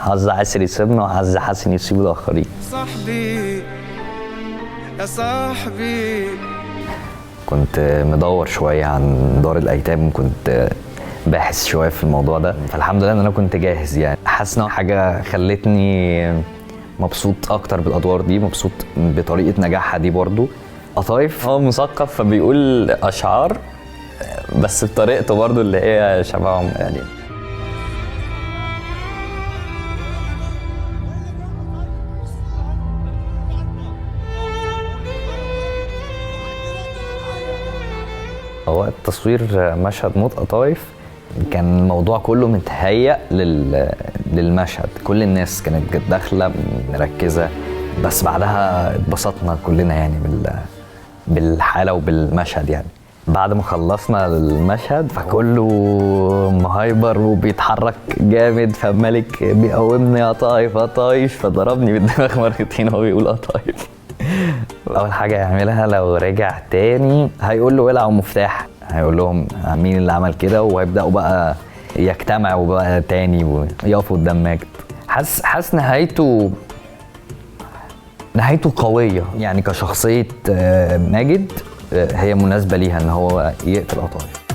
حظ عسر يسيبنا وحظ حسن يسيب الاخرين. صاحبي يا صاحبي. كنت مدور شويه عن دار الايتام، كنت باحث شويه في الموضوع ده، فالحمد لله ان انا كنت جاهز. يعني حاسس ان حاجه خلتني مبسوط اكتر بالادوار دي، مبسوط بطريقه نجاحها دي. برضو قطايف هو مثقف فبيقول اشعار بس بطريقته برضو اللي هي شبههم يعني. هو التصوير مشهد موت قطايف كان الموضوع كله متهيأ للمشهد، كل الناس كانت داخله مركزه، بس بعدها اتبسطنا كلنا يعني بالحاله وبالمشهد. يعني بعد ما خلصنا المشهد فكله مهايبر وبيتحرك جامد، فمالك بيقومني يا طايف يا طايف، فضربني بالدماغ مرتين وهو بيقول يا طايف. اول حاجه يعملها لو رجع تاني هيقول له ولعوا مفتاح، هيقول لهم مين اللي عمل كده، وهيبداوا بقى يجتمعوا بقى تاني ويقفوا قدام ماجد. حاسس نهايته قويه يعني، كشخصيه ماجد هي مناسبه ليها ان هو يقتل قطايف.